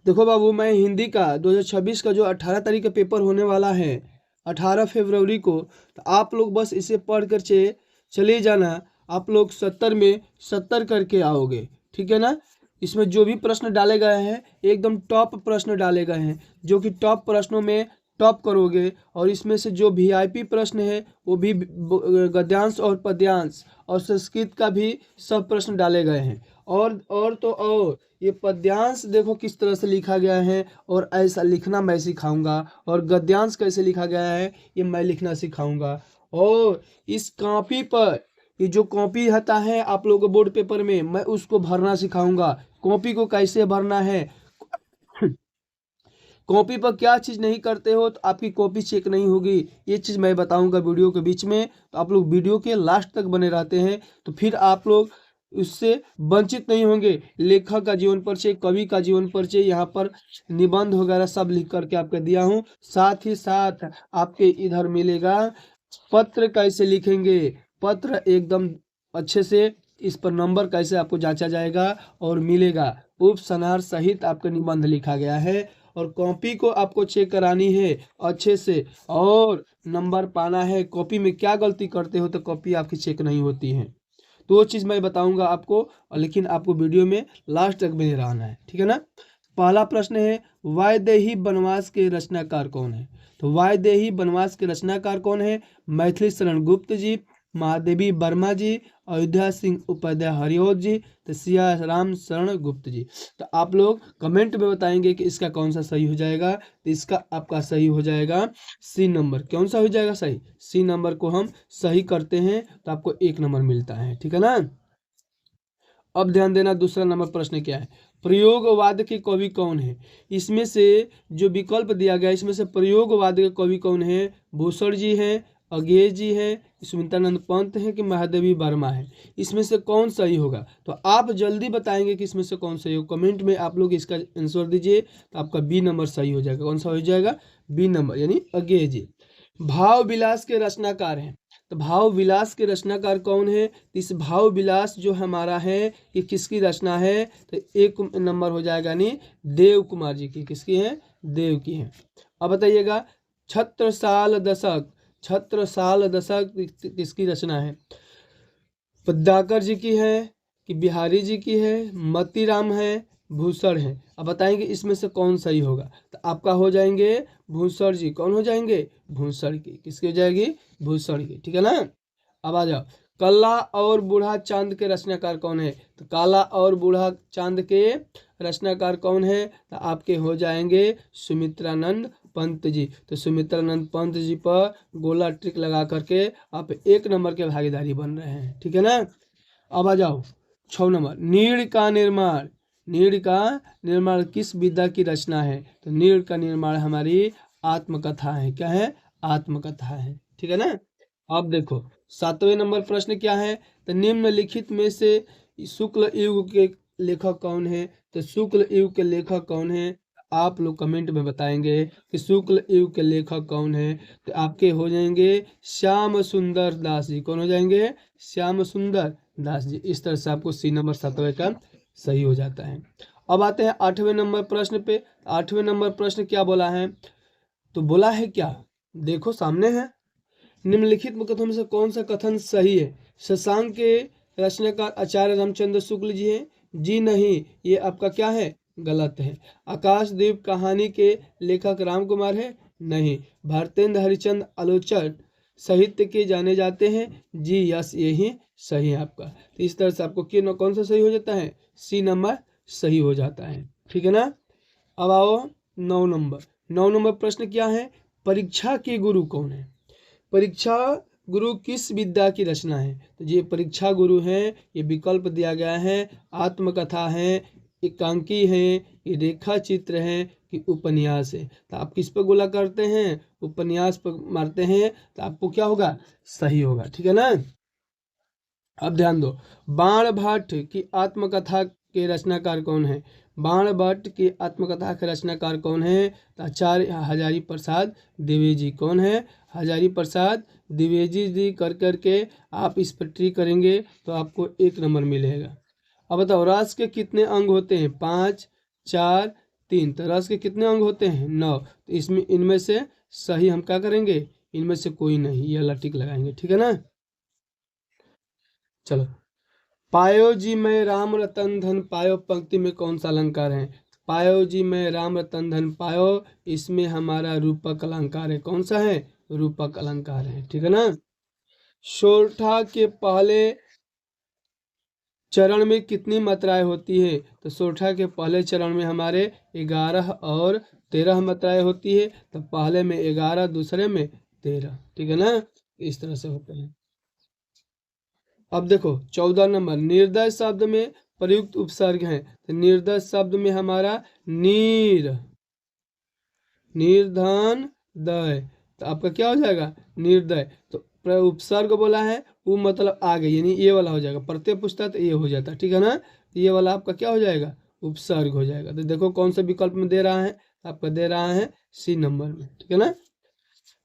देखो बाबू, मैं हिंदी का 2026 का जो 18 तारीख का पेपर होने वाला है 18 फरवरी को, तो आप लोग बस इसे पढ़ कर चले जाना। आप लोग 70 में 70 करके आओगे, ठीक है ना। इसमें जो भी प्रश्न डाले गए हैं एकदम टॉप प्रश्न डाले गए हैं, जो कि टॉप प्रश्नों में टॉप करोगे। और इसमें से जो वीआईपी प्रश्न है वो भी गद्यांश और पद्यांश और संस्कृत का भी सब प्रश्न डाले गए हैं। और ये पद्यांश देखो किस तरह से लिखा गया है, और ऐसा लिखना मैं सिखाऊंगा। और गद्यांश कैसे लिखा गया है ये मैं लिखना सिखाऊंगा। और इस कॉपी पर, ये जो कॉपी आता है आप लोगों को बोर्ड पेपर में, मैं उसको भरना सिखाऊंगा। कॉपी को कैसे भरना है, कॉपी पर क्या चीज़ नहीं करते हो तो आपकी कॉपी चेक नहीं होगी, ये चीज़ मैं बताऊंगा वीडियो के बीच में। तो आप लोग वीडियो के लास्ट तक बने रहते हैं तो फिर आप लोग उससे वंचित नहीं होंगे। लेखक का जीवन परिचय, कवि का जीवन परिचय, यहाँ पर निबंध वगैरह सब लिख करके आपको दिया हूँ। साथ ही साथ आपके इधर मिलेगा पत्र कैसे लिखेंगे, पत्र एकदम अच्छे से, इस पर नंबर कैसे आपको जांचा जाएगा और मिलेगा। उपसंहार सहित आपका निबंध लिखा गया है। और कॉपी को आपको चेक करानी है अच्छे से, और नंबर पाना है। कॉपी में क्या गलती करते हो तो कॉपी आपकी चेक नहीं होती है। तो वो चीज़ मैं बताऊंगा आपको, लेकिन आपको वीडियो में लास्ट तक बने रहना है, ठीक है ना। पहला प्रश्न है, वायदेही वनवास के रचनाकार कौन है। तो वायदेही वनवास के रचनाकार कौन है? मैथिली शरण गुप्त जी, महादेवी वर्मा जी, अयोध्या सिंह उपाध्याय हरिओत जी, तो सिया राम शरण गुप्त जी। तो आप लोग कमेंट में बताएंगे कि इसका कौन सा सही हो जाएगा। तो इसका आपका सही हो जाएगा सी नंबर। कौन सा हो जाएगा सही? सी नंबर को हम सही करते हैं तो आपको 1 नंबर मिलता है, ठीक है ना। अब ध्यान देना, दूसरा नंबर प्रश्न क्या है, प्रयोगवाद के कवि कौन है। इसमें से जो विकल्प दिया गया इसमें से प्रयोगवाद के कवि कौन है? भूषण जी हैं, अज्ञेय जी हैं, स्मितानंद पंत हैं कि महादेवी वर्मा है। इसमें से कौन सही होगा? तो आप जल्दी बताएंगे कि इसमें से कौन सही हो। कमेंट में आप लोग इसका आंसर दीजिए तो आपका बी नंबर सही हो जाएगा। कौन सा हो जाएगा? बी नंबर, यानी अज्ञेय जी। भाव विलास के रचनाकार हैं। तो भाव विलास के रचनाकार कौन है? इस भाव विलास जो हमारा है ये किसकी रचना है? तो 1 नंबर हो जाएगा, यानी देव कुमार जी की। किसकी है? देव की है। अब बताइएगा, छत्रसाल दशक, छत्रसाल दशक किसकी रचना है? पद्माकर जी की है कि बिहारी जी की है, मतीराम है, भूषण है। अब बताएंगे इसमें से कौन सही होगा। तो आपका हो जाएंगे भूषण जी। कौन हो जाएंगे? भूषण की। किसकी हो जाएगी? भूषण की, ठीक है ना। अब आ जाओ, काला और बूढ़ा चांद के रचनाकार कौन है। तो काला और बूढ़ा चांद के रचनाकार कौन है? तो आपके हो जाएंगे सुमित्रानंद पंत जी। तो सुमित्रानंद पंत जी पर गोला ट्रिक लगा करके आप 1 नंबर के भागीदारी बन रहे हैं, ठीक है ना। अब आ जाओ 6 नंबर, नीड़ का निर्माण। नीड़ का निर्माण किस विधा की रचना है? तो नीड़ का निर्माण हमारी आत्मकथा है। क्या है? आत्मकथा है, ठीक है ना। अब देखो 7वें नंबर प्रश्न क्या है? तो निम्नलिखित में से शुक्ल युग के लेखक कौन है? तो शुक्ल युग के लेखक कौन है? आप लोग कमेंट में बताएंगे कि शुक्ल युग के लेखक कौन है। तो आपके हो जाएंगे श्याम सुंदर दास जी। कौन हो जाएंगे? श्याम सुंदर दास जी। इस तरह से आपको सी नंबर 7वें का सही हो जाता है। अब आते हैं 8वें नंबर प्रश्न पे। 8वें नंबर प्रश्न क्या बोला है? तो बोला है क्या, देखो सामने है, निम्नलिखित कथनों में से कौन सा कथन सही है? शशांक के रचनाकार आचार्य रामचंद्र शुक्ल जी हैं? जी नहीं, ये आपका क्या है? गलत है। आकाशदीप कहानी के लेखक राम कुमार है? नहीं। भारतेंद्र हरिचंद आलोचक साहित्य के जाने जाते हैं? जी यस, यही सही है आपका। तो इस तरह से आपको कौन सा सही हो जाता है? सी नंबर सही हो जाता है, ठीक है ना। अब आओ 9 नंबर। 9 नंबर प्रश्न क्या है? परीक्षा के गुरु कौन है? परीक्षा गुरु किस विद्या की रचना है? तो ये परीक्षा गुरु है, ये विकल्प दिया गया है, आत्मकथा है, एकांकी है, ये रेखा चित्र है कि उपन्यास है। तो आप किस पर गोला करते हैं? उपन्यास पर मारते हैं तो आपको क्या होगा? सही होगा, ठीक है ना। अब ध्यान दो, बाण भट्ट की आत्मकथा के रचनाकार कौन है? बाण भट्ट की आत्मकथा के रचनाकार कौन है? तो आचार्य हजारी प्रसाद द्विवेदी जी। कौन है? हजारी प्रसाद द्विवेदी जी। कर करके आप इस पर ट्री करेंगे तो आपको 1 नंबर मिलेगा। अब बताओ, राष्ट्र के कितने अंग होते हैं? 5, 4, 3। तो रस के कितने अंग होते हैं? 9। तो इसमें इनमें से सही हम क्या करेंगे? इनमें से कोई नहीं, ये वाला टिक लगाएंगे, ठीक है ना। चलो, पायो जी मैं राम रतन धन पायो पंक्ति में कौन सा अलंकार है? पायो जी मैं राम रतन धन पायो, इसमें हमारा रूपक अलंकार है। कौन सा है? रूपक अलंकार है, ठीक है ना। सोरठा के पहले चरण में कितनी मात्राएं होती है? तो सोरठा के पहले चरण में हमारे 11 और 13 मात्राएं होती है। तो पहले में 11, दूसरे में 13, ठीक है ना। इस तरह से होते हैं। अब देखो 14 नंबर, निर्दय शब्द में प्रयुक्त उपसर्ग है। तो निर्दय शब्द में हमारा नीर, निर्धन दय, तो आपका क्या हो जाएगा? निर्दय। तो उपसर्ग बोला है वो मतलब आगे, यानी ये वाला हो जाएगा। प्रत्यय पूछता तो ये हो जाता, ठीक है ना। तो ये वाला आपका क्या हो जाएगा? उपसर्ग हो जाएगा। तो देखो कौन से विकल्प में दे रहा है, आपका दे रहा है सी नंबर में, ठीक है ना।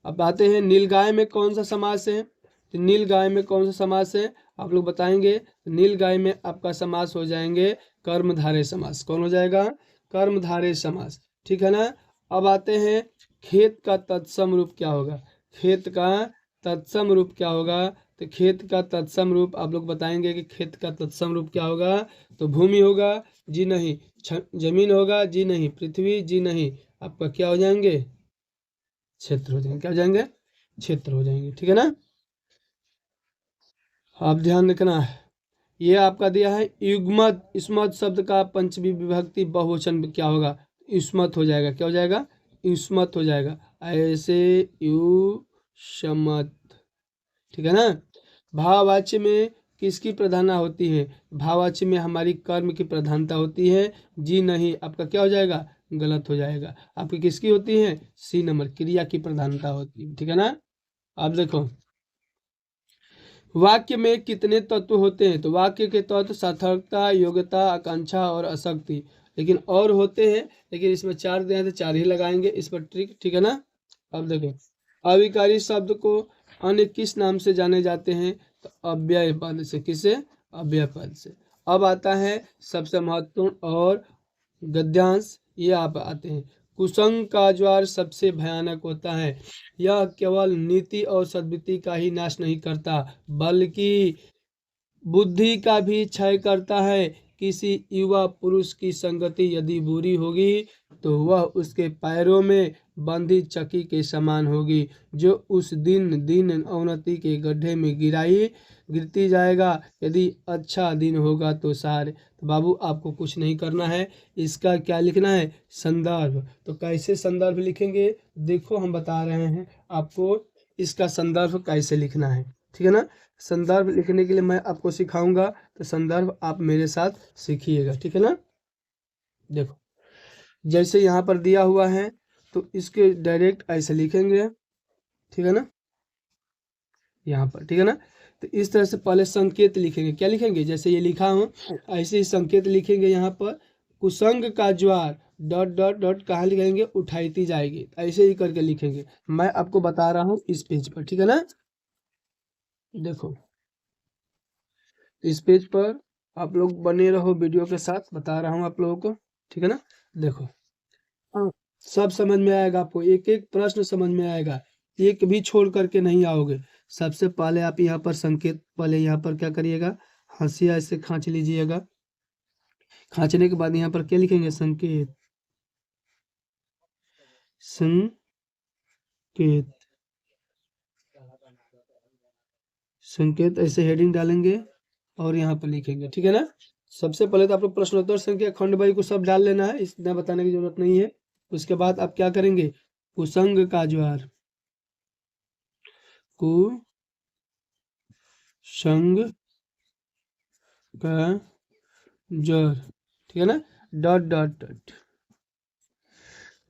अब आते हैं नीलगाय में कौन सा समास है? तो नीलगाय में कौन सा समास है आप लोग बताएंगे। तो नीलगाय में आपका समास हो जाएंगे कर्मधारय समास। कौन हो जाएगा? कर्मधारय समास, ठीक है ना। अब आते हैं खेत का तत्सम रूप क्या होगा? खेत का तत्सम रूप क्या होगा? तो खेत का तत्सम रूप आप लोग बताएंगे कि खेत का तत्सम रूप क्या होगा। तो भूमि होगा, जी नहीं। जमीन होगा, जी नहीं। पृथ्वी, जी नहीं। आपका क्या हो जाएंगे? क्षेत्र हो जाएंगे। क्या हो जाएंगे? क्षेत्र हो जाएंगे, ठीक है ना। आप ध्यान रखना है, ये आपका दिया है युग्मत। युष्मत शब्द का पंचमी विभक्ति बहुवचन क्या होगा? युष्मत हो जाएगा। क्या हो जाएगा? युष्मत हो जाएगा। ऐसे युष्मत, ठीक है ना। भाववाच्य में किसकी प्रधानता होती है? भाववाच्य में हमारी कर्म की प्रधानता होती है, जी नहीं। आपका क्या हो जाएगा? गलत हो जाएगा। आपकी किसकी होती है? सी नंबर, क्रिया की प्रधानता होती है, ठीक है ना। अब देखो वाक्य में कितने तत्व होते हैं? तो वाक्य के तत्व सार्थकता, योग्यता, आकांक्षा और आसक्ति। लेकिन और होते हैं, लेकिन इसमें 4 दिए हैं तो 4 ही लगाएंगे इस पर ट्रिक, ठीक है ना। अब देखो अविकारी शब्द को अन्य किस नाम से जाने जाते हैं? तो अव्यय पद से। किसे? अव्यय पद से। अब आता है सबसे महत्वपूर्ण और गद्यांश, ये आप आते हैं। कुसंग का ज्वार सबसे भयानक होता है। यह केवल नीति और सद्बुद्धि का ही नाश नहीं करता, बल्कि बुद्धि का भी क्षय करता है। किसी युवा पुरुष की संगति यदि बुरी होगी तो वह उसके पैरों में बंधी चक्की के समान होगी, जो उस दिन दिन अवनति के गड्ढे में गिरती जाएगा। यदि अच्छा दिन होगा तो सारे। तो बाबू आपको कुछ नहीं करना है, इसका क्या लिखना है? संदर्भ। तो कैसे संदर्भ लिखेंगे? देखो हम बता रहे हैं आपको इसका संदर्भ कैसे लिखना है, ठीक है ना। संदर्भ लिखने के लिए मैं आपको सिखाऊंगा, तो संदर्भ आप मेरे साथ सीखिएगा, ठीक है ना। देखो जैसे यहाँ पर दिया हुआ है तो इसके डायरेक्ट ऐसे लिखेंगे, ठीक है ना, यहाँ पर, ठीक है ना। तो इस तरह से पहले संकेत लिखेंगे। क्या लिखेंगे? जैसे ये लिखा हूँ ऐसे ही संकेत लिखेंगे। यहाँ पर कुसंग का ज्वार डॉट डॉट डॉट कहाँ लिखेंगे? उठाईती जाएगी, ऐसे ही करके लिखेंगे। मैं आपको बता रहा हूँ इस पेज पर, ठीक है ना। देखो इस पेज पर आप लोग बने रहो, वीडियो के साथ बता रहा हूँ आप लोगों को, ठीक है ना। देखो हाँ, सब समझ में आएगा आपको, एक एक प्रश्न समझ में आएगा, एक भी छोड़ करके नहीं आओगे। सबसे पहले आप यहाँ पर संकेत, पहले यहाँ पर क्या करिएगा? हंसिया ऐसे खांच लीजिएगा। खांचने के बाद यहाँ पर क्या लिखेंगे? संकेत। संकेत, संकेत ऐसे हेडिंग डालेंगे और यहाँ पर लिखेंगे, ठीक है ना। सबसे पहले तो आप लोग प्रश्नोत्तर संख्या खंड बाई को सब डाल लेना है, इतना बताने की जरूरत नहीं है। उसके बाद आप क्या करेंगे? कुसंग का ज्वार, कुसंग का ज्वार, ठीक है ना। डॉट डॉट डॉट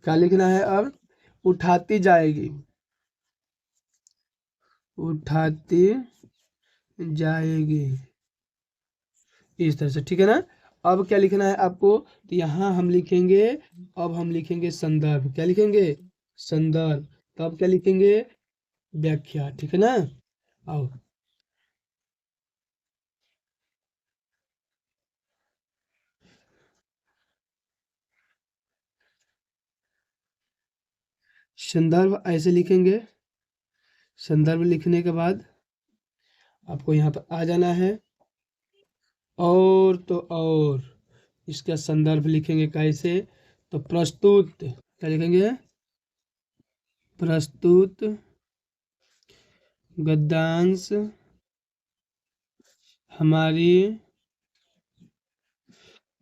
क्या लिखना है अब? उठाती जाएगी, उठाती जाएगी, इस तरह से, ठीक है ना। अब क्या लिखना है आपको? तो यहाँ हम लिखेंगे, अब हम लिखेंगे संदर्भ। क्या लिखेंगे? संदर्भ। तो अब क्या लिखेंगे? व्याख्या, ठीक है ना। आओ संदर्भ ऐसे लिखेंगे। संदर्भ लिखने के बाद आपको यहाँ पर आ जाना है। और तो और इसका संदर्भ लिखेंगे कैसे, तो प्रस्तुत, क्या लिखेंगे, प्रस्तुत गद्यांश हमारी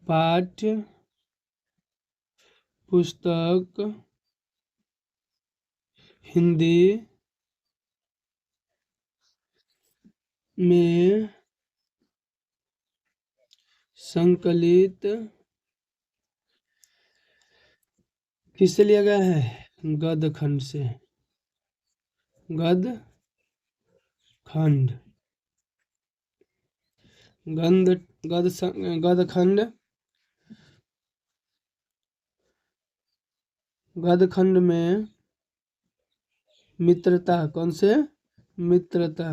पाठ्य पुस्तक हिंदी में संकलित किससे लिया गया है, गद्य खंड से, गद्य खंड, गद्य खंड, गद्य खंड में मित्रता, कौन से, मित्रता,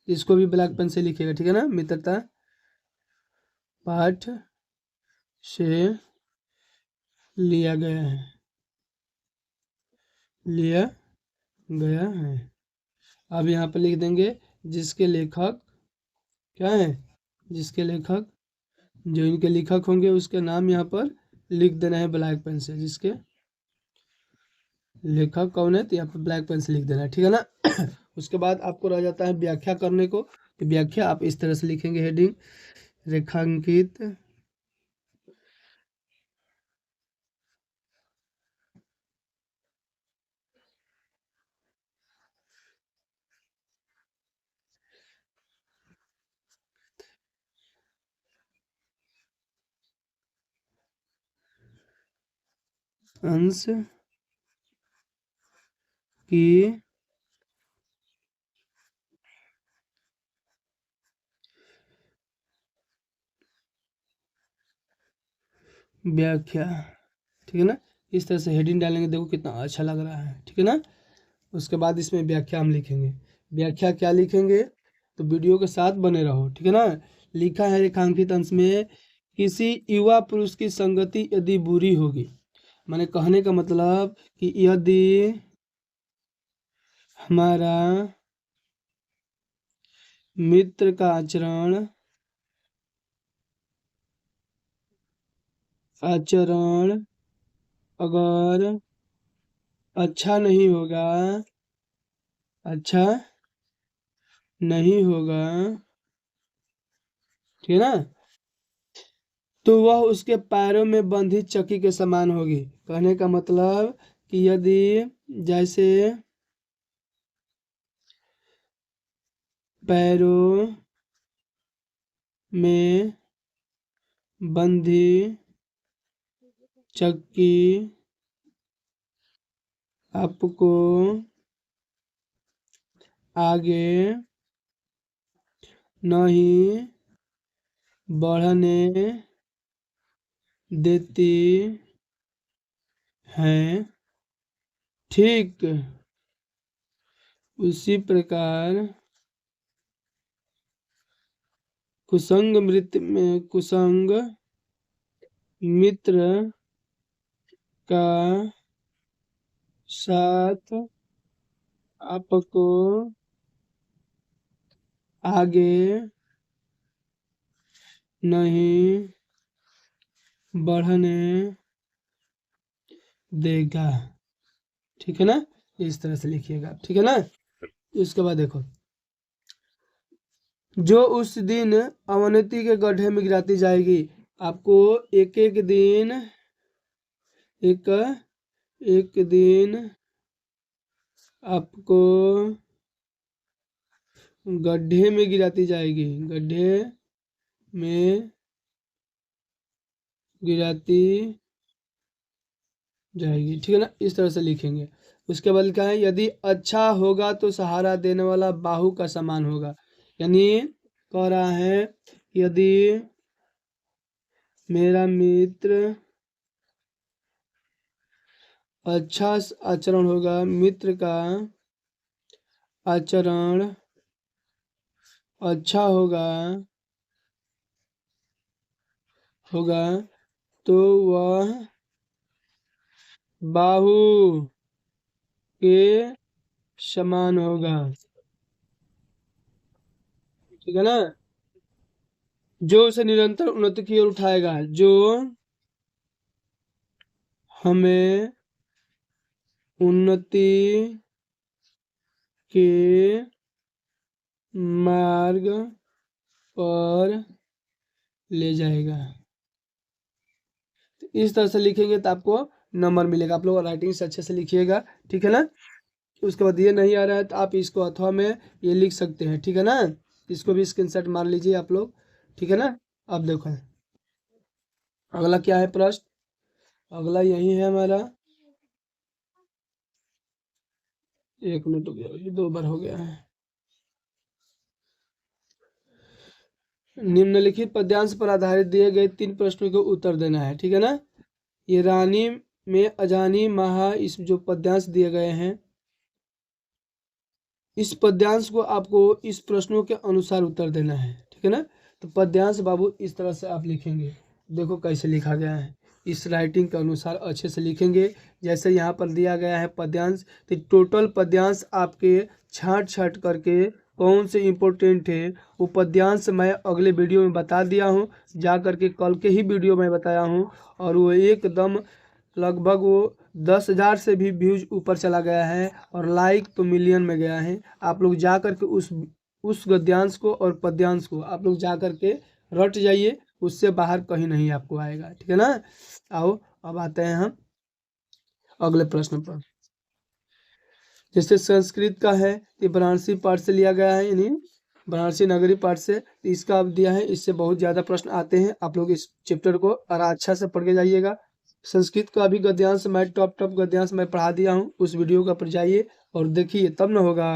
इसको भी ब्लैक पेन से लिखिएगा, ठीक है ना, मित्रता पाठ से लिया गया है, लिया गया है। अब यहाँ पर लिख देंगे जिसके लेखक क्या है, जिसके लेखक, जो इनके लेखक होंगे उसके नाम यहाँ पर लिख देना है ब्लैक पेन से, जिसके लेखक कौन है तो यहाँ पर ब्लैक पेन से लिख देना है, ठीक है ना। उसके बाद आपको रह जाता है व्याख्या करने को, तो व्याख्या आप इस तरह से लिखेंगे, हेडिंग रेखांकित अंश की व्याख्या, ठीक है ना, इस तरह से हेडिंग डालेंगे, देखो कितना अच्छा लग रहा है, ठीक है ना। उसके बाद इसमें व्याख्या हम लिखेंगे, व्याख्या क्या लिखेंगे, तो वीडियो के साथ बने रहो, ठीक है ना। लिखा है रेखांकित अंश में किसी युवा पुरुष की संगति यदि बुरी होगी, माने कहने का मतलब कि यदि हमारा मित्र का आचरण अगर अच्छा नहीं होगा, अच्छा नहीं होगा, ठीक है ना, तो वह उसके पैरों में बंधी चक्की के समान होगी। कहने का मतलब कि यदि जैसे पैरों में बंधी चक्की आपको आगे नहीं बढ़ने देती है, ठीक उसी प्रकार कुसंग मित्र का साथ आपको आगे नहीं बढ़ने देगा, ठीक है ना, इस तरह से लिखिएगा, ठीक है ना। इसके बाद देखो, जो उस दिन अवनति के गड्ढे में गिराती जाएगी, आपको एक एक दिन, एक एक दिन आपको गड्ढे में गिराती जाएगी, गड्ढे में गिराती जाएगी, ठीक है ना, इस तरह से लिखेंगे। उसके बाद क्या है, यदि अच्छा होगा तो सहारा देने वाला बाहु का समान होगा, यानी कह रहा है यदि मेरा मित्र अच्छा आचरण होगा, मित्र का आचरण अच्छा होगा होगा तो वह बाहु के समान होगा। ठीक है ना। जो उसे निरंतर उन्नति की ओर उठाएगा, जो हमें उन्नति के मार्ग पर ले जाएगा। तो इस तरह से लिखेंगे तो आपको नंबर मिलेगा। आप लोग राइटिंग से अच्छे से लिखिएगा, ठीक है ना। उसके बाद ये नहीं आ रहा है तो आप इसको अथवा में ये लिख सकते हैं, ठीक है ना। इसको भी स्क्रीनशॉट मार लीजिए आप लोग, ठीक है ना। अब देखो अगला क्या है प्रश्न। अगला यही है हमारा, 1 मिनट हो गया, ये 2 बार हो गया है। निम्नलिखित पद्यांश पर आधारित दिए गए 3 प्रश्नों के उत्तर देना है, ठीक है ना। ये रानी में अजानी महा, इस जो पद्यांश दिए गए हैं, इस पद्यांश को आपको इस प्रश्नों के अनुसार उत्तर देना है, ठीक है ना। तो पद्यांश बाबू इस तरह से आप लिखेंगे, देखो कैसे लिखा गया है, इस राइटिंग के अनुसार अच्छे से लिखेंगे। जैसे यहाँ पर दिया गया है पद्यांश, तो टोटल पद्यांश आपके छांट छांट करके कौन से इम्पोर्टेंट है वो पद्यांश मैं अगले वीडियो में बता दिया हूँ, जा करके कल के ही वीडियो में बताया हूँ। और वो एकदम लगभग वो 10,000 से भी व्यूज ऊपर चला गया है और लाइक तो मिलियन में गया है। आप लोग जा कर के उस गद्यांश को और पद्यांश को आप लोग जा कर के रट जाइए, उससे बाहर कहीं नहीं आपको आएगा, ठीक है ना। आओ अब आते हैं हम अगले प्रश्न पर। जैसे संस्कृत का है, ये बनारसी पाठ से लिया गया है, यानी बनारसी नगरी पाठ से इसका अब दिया है। इससे बहुत ज़्यादा प्रश्न आते हैं, आप लोग इस चैप्टर को और अच्छा से पढ़ के जाइएगा। संस्कृत का भी गद्यांश मैं टॉप गद्यांश मैं पढ़ा दिया हूँ, उस वीडियो का पर जाइए और देखिए तब ना होगा।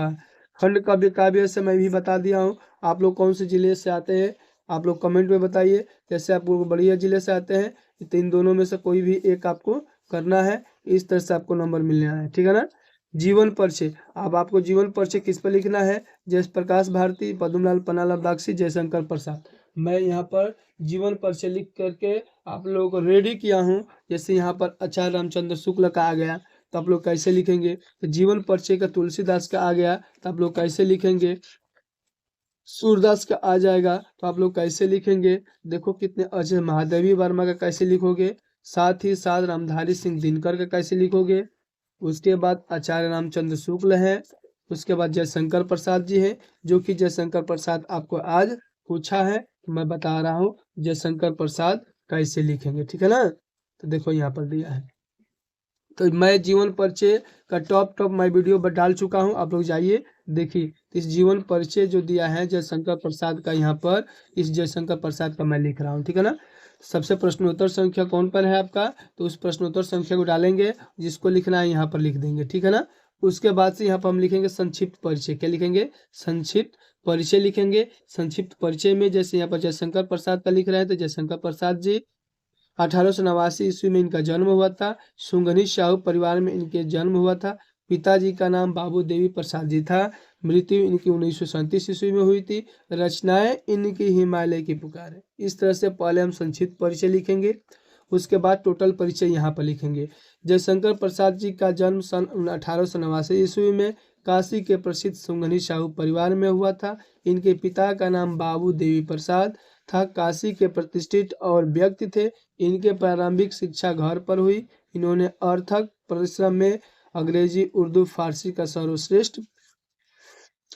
खंड काव्य काव्य से मैं भी बता दिया हूँ। आप लोग कौन से जिले से आते हैं आप लोग कमेंट में बताइए। जैसे आप लोग बढ़िया जिले से आते हैं तो इन दोनों में से कोई भी एक आपको करना है, इस तरह से आपको नंबर मिलने है, ठीक है ना। जीवन परिचय, अब आपको जीवन परिचय किस पर लिखना है, जयप्रकाश भारती, पद्मलाल पन्नालाल बख्शी, जयशंकर प्रसाद। मैं यहाँ पर जीवन परिचय लिख करके आप लोगों को रेडी किया हूँ। जैसे यहाँ पर आचार्य रामचंद्र शुक्ल का आ गया तो आप लोग कैसे लिखेंगे, तो जीवन परिचय का तुलसीदास का आ गया तो आप लोग कैसे लिखेंगे, सूरदास का आ जाएगा तो आप लोग कैसे लिखेंगे। देखो कितने अच्छे, महादेवी वर्मा का कैसे लिखोगे, साथ ही साथ रामधारी सिंह दिनकर का कैसे लिखोगे। उसके बाद आचार्य रामचंद्र शुक्ल है। उसके बाद जयशंकर प्रसाद जी है, जो कि जयशंकर प्रसाद आपको आज पूछा है, तो मैं बता रहा हूँ जयशंकर प्रसाद कैसे लिखेंगे, ठीक है ना। तो देखो यहाँ पर दिया है, तो मैं जीवन परिचय का टॉप मैं वीडियो डाल चुका हूँ, आप लोग जाइए देखिए। इस जीवन परिचय जो दिया है जयशंकर प्रसाद का, यहाँ पर इस जयशंकर प्रसाद का मैं लिख रहा हूँ, ठीक है ना। सबसे प्रश्नोत्तर संख्या कौन पर है आपका, तो उस प्रश्नोत्तर संख्या को डालेंगे, जिसको लिखना है यहाँ पर लिख देंगे, ठीक है ना। उसके बाद से यहाँ पर हम लिखेंगे संक्षिप्त परिचय, क्या लिखेंगे, संक्षिप्त परिचय लिखेंगे। संक्षिप्त परिचय में जैसे यहाँ पर जयशंकर प्रसाद का लिख रहे हैं तो जयशंकर प्रसाद जी 1889 ईस्वी में इनका जन्म हुआ था। सुंगनी शाहू परिवार में इनके जन्म हुआ था। पिताजी का नाम बाबू देवी प्रसाद जी था। मृत्यु इनकी 1937 ईस्वी में हुई थी। रचनाएं इनकी हिमालय की पुकार है। इस तरह से पहले हम संक्षिप्त परिचय लिखेंगे, उसके बाद टोटल परिचय यहाँ पर लिखेंगे। जयशंकर प्रसाद जी का जन्म सन 1889 ईस्वी में काशी के प्रसिद्ध सुंगनी शाहू परिवार में हुआ था। इनके पिता का नाम बाबू देवी प्रसाद था, काशी के प्रतिष्ठित और व्यक्ति थे। इनके प्रारंभिक शिक्षा घर पर हुई। इन्होंने अर्थक परिश्रम में अंग्रेजी, उर्दू, फारसी का सर्वश्रेष्ठ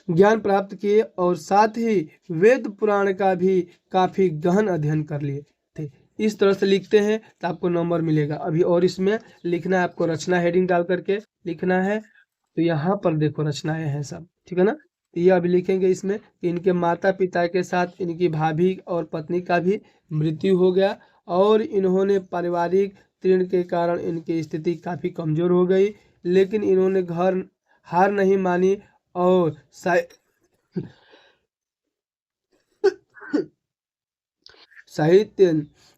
ज्ञान प्राप्त किए और साथ ही वेद पुराण का भी काफी गहन अध्ययन कर लिए थे। इस तरह से लिखते हैं तो आपको नंबर मिलेगा। अभी और इसमें लिखना है आपको, रचना हेडिंग डाल करके लिखना है। तो यहाँ पर देखो रचनाएं हैं सब, ठीक है ना। तो ये अभी लिखेंगे इसमें, इनके माता पिता के साथ इनकी भाभी और पत्नी का भी मृत्यु हो गया और इन्होंने पारिवारिक ऋण के कारण इनकी स्थिति काफ़ी कमज़ोर हो गई, लेकिन इन्होंने घर हार नहीं मानी और साहित्य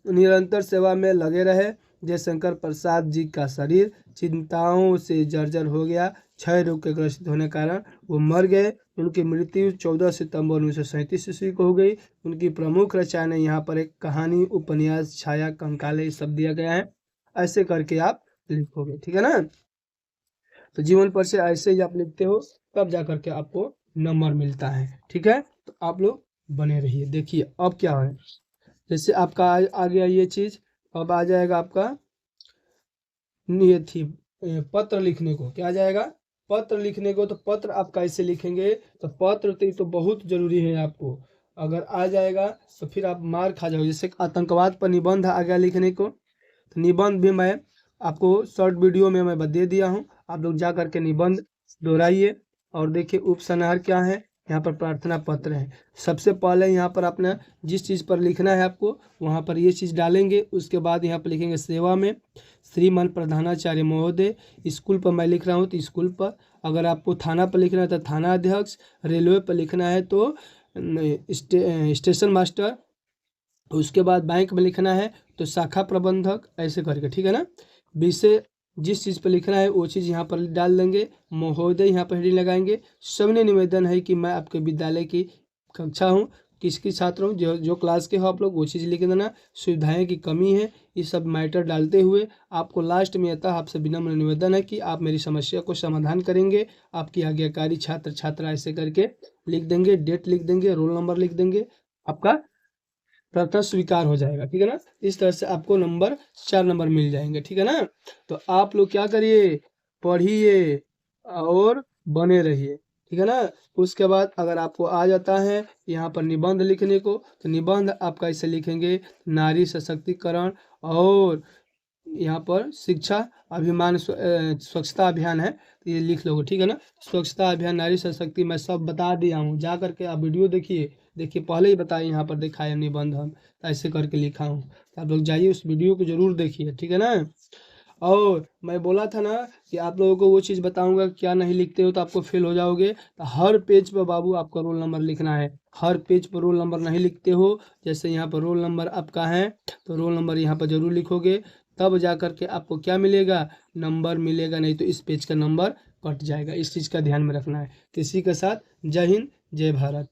निरंतर सेवा में लगे रहे। जयशंकर प्रसाद जी का शरीर चिंताओं से जर्जर हो गया। क्षय रोग के ग्रसित होने के कारण वो मर गए। उनकी मृत्यु 14 सितंबर 1937 ईस्वी को हो गई। उनकी प्रमुख रचनाएं यहाँ पर एक कहानी, उपन्यास, छाया, कंकाले सब दिया गया है। ऐसे करके आप लिखोगे, ठीक है ना। तो जीवन परिचय ऐसे ही आप लिखते हो, तब जा करके आपको नंबर मिलता है। ठीक है, तो आप लोग बने रहिए। देखिए अब क्या है, जैसे आपका आ गया ये चीज़, अब आ जाएगा आपका ये थी पत्र लिखने को। क्या आ जाएगा? पत्र लिखने को। तो पत्र आप कैसे लिखेंगे? तो पत्र तो बहुत जरूरी है आपको। अगर आ जाएगा तो फिर आप मार खा जाओगे। जैसे आतंकवाद पर निबंध आ गया लिखने को, तो निबंध भी मैं आपको शॉर्ट वीडियो में मैं दे दिया हूँ, आप लोग जा करके निबंध दोहराइए। और देखिए उपसंहार क्या है, यहाँ पर प्रार्थना पत्र है। सबसे पहले यहाँ पर अपना जिस चीज़ पर लिखना है आपको, वहाँ पर ये चीज़ डालेंगे। उसके बाद यहाँ पर लिखेंगे सेवा में श्रीमान प्रधानाचार्य महोदय। स्कूल पर मैं लिख रहा हूँ तो स्कूल पर, अगर आपको थाना पर लिखना है तो थाना अध्यक्ष, रेलवे पर लिखना है तो स्टेशन मास्टर, उसके बाद बैंक में लिखना है तो शाखा प्रबंधक, ऐसे करके। ठीक है ना, विषय जिस चीज़ पर लिखना है वो चीज़ यहाँ पर डाल देंगे। महोदय यहाँ पर हेडिंग लगाएंगे। सबने निवेदन है कि मैं आपके विद्यालय की कक्षा हूँ, किसकी छात्र हूँ, जो क्लास के हो आप लोग वो चीज़ लिख देना। सुविधाएं की कमी है, ये सब मैटर डालते हुए आपको लास्ट में आता है आपसे विनम्र निवेदन है कि आप मेरी समस्या को समाधान करेंगे, आपकी आज्ञाकारी छात्र छात्रा, ऐसे करके लिख देंगे। डेट लिख देंगे, रोल नंबर लिख देंगे, आपका प्रार्थना स्वीकार हो जाएगा। ठीक है ना, इस तरह से आपको नंबर 4 नंबर मिल जाएंगे। ठीक है ना, तो आप लोग क्या करिए, पढ़िए और बने रहिए। ठीक है ना। उसके बाद अगर आपको आ जाता है यहाँ पर निबंध लिखने को, तो निबंध आप कैसे लिखेंगे? नारी सशक्तिकरण और यहाँ पर शिक्षा अभिमान स्वच्छता अभियान है, तो ये लिख लोगे। ठीक है ना, स्वच्छता अभियान, नारी सशक्ति, मैं सब बता दिया हूँ, जा करके आप वीडियो देखिए। देखिए पहले ही बताया, यहाँ पर दिखाया निबंध हम ऐसे करके लिखा हूँ, तो आप लोग जाइए उस वीडियो को जरूर देखिए। ठीक है ना। और मैं बोला था ना कि आप लोगों को वो चीज़ बताऊंगा, क्या नहीं लिखते हो तो आपको फेल हो जाओगे। तो हर पेज पर बाबू आपका रोल नंबर लिखना है। हर पेज पर रोल नंबर नहीं लिखते हो, जैसे यहाँ पर रोल नंबर आपका है तो रोल नंबर यहाँ पर जरूर लिखोगे, तब जा करके आपको क्या मिलेगा? नंबर मिलेगा, नहीं तो इस पेज का नंबर कट जाएगा। इस चीज़ का ध्यान में रखना है। तो इसी के साथ जय हिंद, जय भारत।